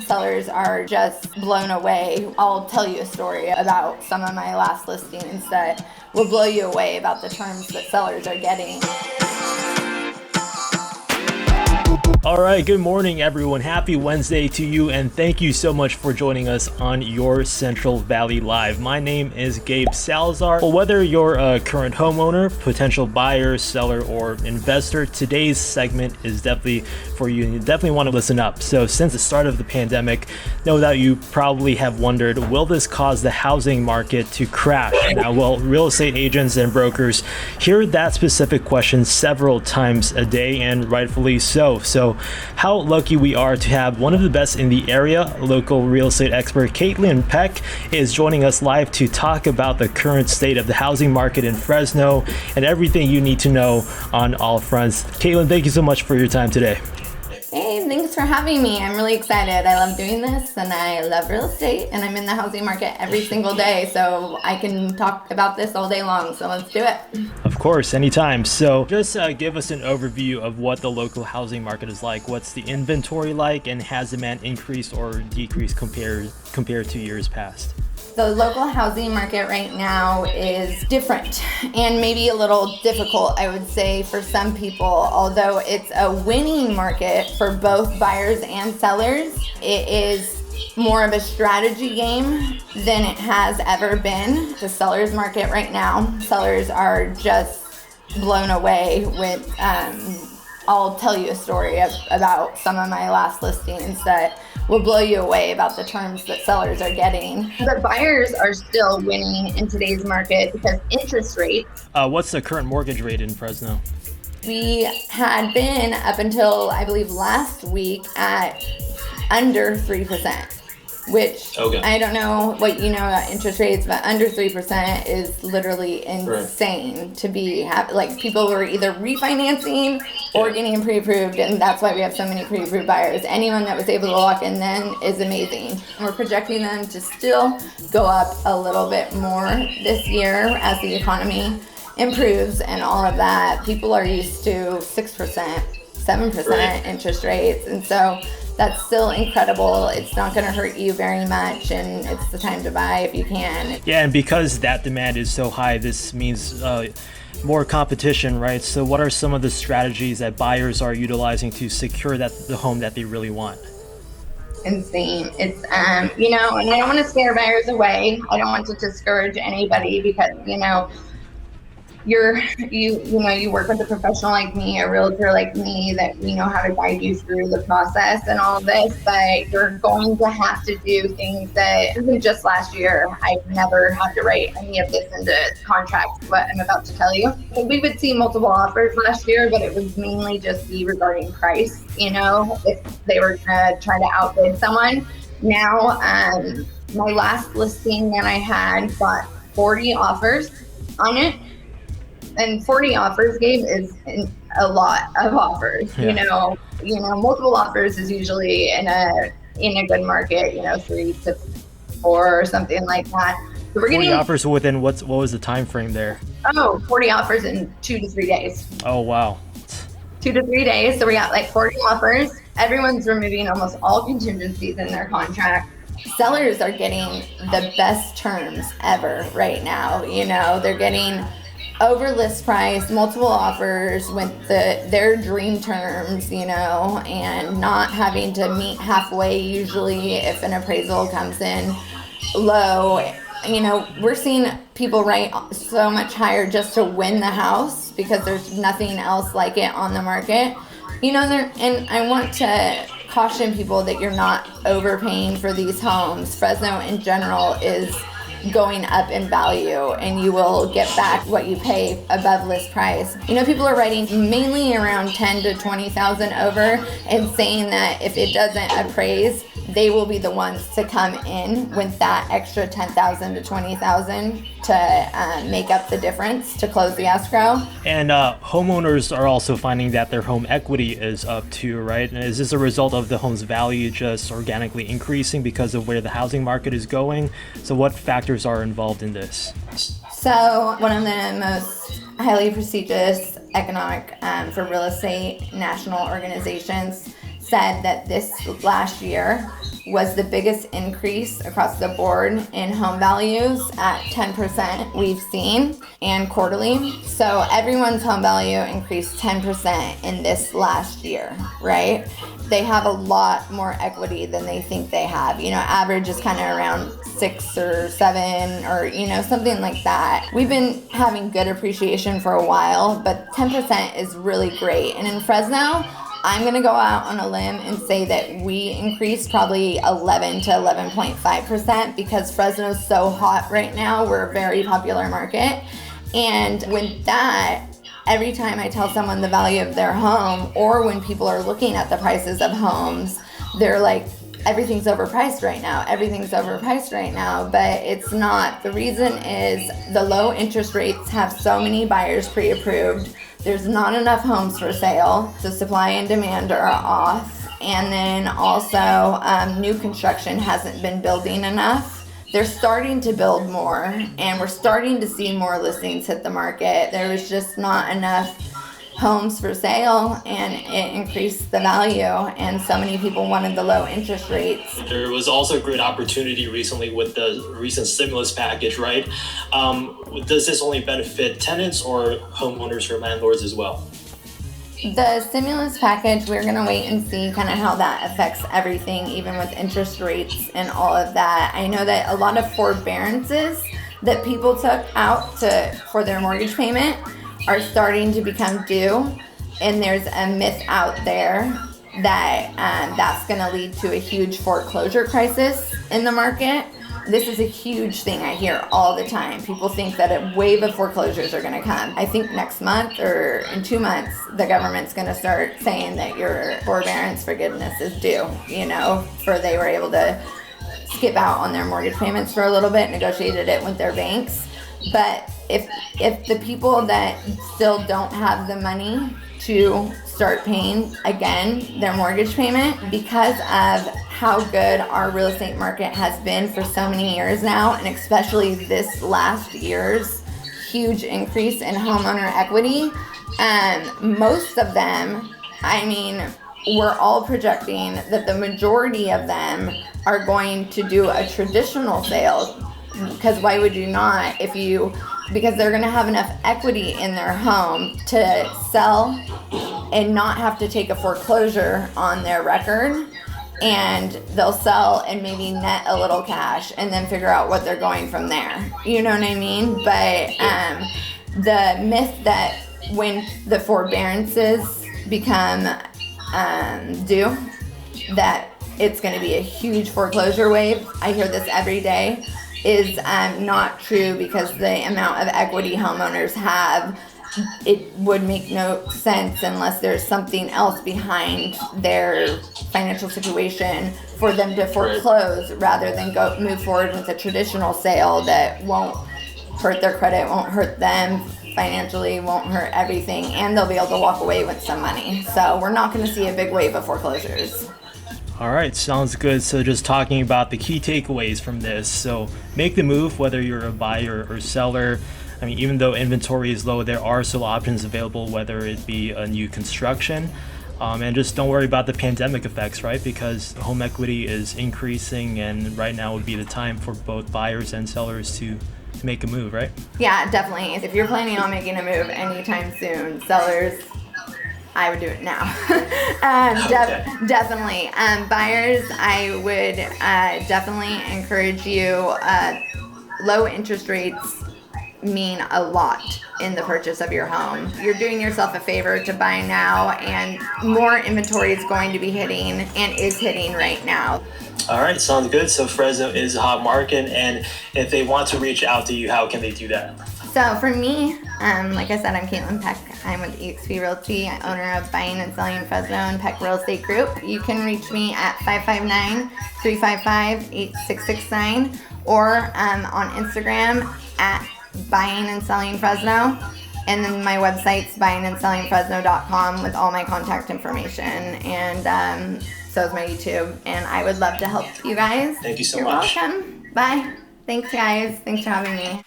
Sellers are just blown away. I'll tell you a story about some of my last listings that will blow you away about the terms that sellers are getting. All right, good morning, everyone. Happy Wednesday to you, and thank you so much for joining us on your Central Valley Live. My name is Gabe Salazar. Well, whether you're a current homeowner, potential buyer, seller, or investor, today's segment is definitely for you, and you definitely want to listen up. So since the start of the pandemic, no doubt you probably have wondered, will this cause the housing market to crash? Now, well, real estate agents and brokers hear that specific question several times a day, and rightfully so. So how lucky we are to have one of the best in the area. Local real estate expert Caitlyn Peck is joining us live to talk about the current state of the housing market in Fresno and everything you need to know on all fronts. Caitlyn, thank you so much for your time today. Hey, thanks for having me. I'm really excited. I love doing this and I love real estate, and I'm in the housing market every single day, so I can talk about this all day long. So let's do it. Of course, anytime. So just give us an overview of what the local housing market is like. What's the inventory like, and has demand increased or decreased compared to years past? The local housing market right now is different and maybe a little difficult, I would say, for some people. Although it's a winning market for both buyers and sellers, it is more of a strategy game than it has ever been. The sellers market right now, sellers are just blown away with, I'll tell you a story about some of my last listings that will blow you away about the terms that sellers are getting. The buyers are still winning in today's market because interest rates. What's the current mortgage rate in Fresno? We had been up until, I believe, last week at under 3%. Which I don't know what you know about interest rates, but under 3% is literally insane to be like people were either refinancing or getting pre-approved, and that's why we have so many pre-approved buyers. Anyone that was able to lock in then is amazing. We're projecting them to still go up a little bit more this year as the economy improves and all of that. People are used to 6%, 7% interest rates, and so that's still incredible. It's not going to hurt you very much, and it's the time to buy if you can. Yeah, and because that demand is so high, this means more competition, right? So what are some of the strategies that buyers are utilizing to secure the home that they really want? Insane. It's, and I don't want to scare buyers away. I don't want to discourage anybody because, you work with a professional like me, a realtor like me, that we know how to guide you through the process and all of this, but you're going to have to do things that, even just last year, I've never had to write any of this into contracts, what I'm about to tell you. We would see multiple offers last year, but it would mainly just be regarding price, if they were going to try to outbid someone. Now, my last listing that I had got 40 offers on it. And 40 offers, Gabe, is a lot of offers. Yeah. Multiple offers is usually in a good market, 3 to 4 or something like that. So we're 40 getting offers within what was the time frame there? 40 offers in 2 to 3 days. Oh, wow. 2 to 3 days. So we got like 40 offers. Everyone's removing almost all contingencies in their contract. Sellers are getting the best terms ever right now. They're getting over list price, multiple offers with their dream terms, and not having to meet halfway usually if an appraisal comes in low. We're seeing people write so much higher just to win the house because there's nothing else like it on the market. And I want to caution people that you're not overpaying for these homes. Fresno in general is going up in value, and you will get back what you pay above list price. People are writing mainly around 10 to 20,000 over and saying that if it doesn't appraise, they will be the ones to come in with that extra 10,000 to 20,000 to make up the difference to close the escrow. And homeowners are also finding that their home equity is up too, right? And is this a result of the home's value just organically increasing because of where the housing market is going? So what factors are involved in this? So one of the most highly prestigious economic for real estate national organizations said that this last year was the biggest increase across the board in home values at 10% we've seen, and quarterly. So everyone's home value increased 10% in this last year, right? They have a lot more equity than they think they have. Average is kind of around 6 or 7 or, something like that. We've been having good appreciation for a while, but 10% is really great. And in Fresno, I'm going to go out on a limb and say that we increased probably 11 to 11.5% because Fresno's so hot right now. We're a very popular market. And with that, every time I tell someone the value of their home, or when people are looking at the prices of homes, they're like, everything's overpriced right now. Everything's overpriced right now, but it's not. The reason is the low interest rates have so many buyers pre-approved. There's not enough homes for sale. So supply and demand are off. And then also new construction hasn't been building enough. They're starting to build more, and we're starting to see more listings hit the market. There was just not enough homes for sale, and it increased the value, and so many people wanted the low interest rates. There was also a great opportunity recently with the recent stimulus package, right? Does this only benefit tenants or homeowners or landlords as well? The stimulus package, we're going to wait and see kind of how that affects everything, even with interest rates and all of that. I know that a lot of forbearances that people took out for their mortgage payment are starting to become due, and there's a myth out there that that's going to lead to a huge foreclosure crisis in the market. This is a huge thing I hear all the time. People think that a wave of foreclosures are going to come. I think next month or in 2 months, the government's going to start saying that your forbearance forgiveness is due, for they were able to skip out on their mortgage payments for a little bit, negotiated it with their banks. But if the people that still don't have the money to start paying again their mortgage payment, because of how good our real estate market has been for so many years now, and especially this last year's huge increase in homeowner equity, most of them, we're all projecting that the majority of them are going to do a traditional sale. Because why would you not because they're going to have enough equity in their home to sell and not have to take a foreclosure on their record, and they'll sell and maybe net a little cash and then figure out what they're going from there. You know what I mean? But the myth that when the forbearances become due, that it's going to be a huge foreclosure wave. I hear this every day. Is not true, because the amount of equity homeowners have, it would make no sense unless there's something else behind their financial situation for them to foreclose, rather than move forward with a traditional sale that won't hurt their credit, won't hurt them financially, won't hurt everything, and they'll be able to walk away with some money. So we're not going to see a big wave of foreclosures. All right, sounds good. So just talking about the key takeaways from this. So make the move, whether you're a buyer or seller. Even though inventory is low, there are still options available, whether it be a new construction. And just don't worry about the pandemic effects, right? Because home equity is increasing, and right now would be the time for both buyers and sellers to make a move, right? Yeah, definitely. If you're planning on making a move anytime soon, sellers, I would do it now. Definitely. Buyers, I would definitely encourage you. Low interest rates mean a lot in the purchase of your home. You're doing yourself a favor to buy now, and more inventory is going to be hitting and is hitting right now. All right, sounds good. So Fresno is a hot market, and if they want to reach out to you, how can they do that? So for me, like I said, I'm Caitlyn Peck. I'm with eXp Realty, owner of Buying and Selling Fresno and Peck Real Estate Group. You can reach me at 559-355-8669 or on Instagram at Buying and Selling Fresno. And then my website's buyingandsellingfresno.com with all my contact information. And so is my YouTube. And I would love to help you guys. Thank you so much. much. You're welcome. Bye. Thanks, guys. Thanks for having me.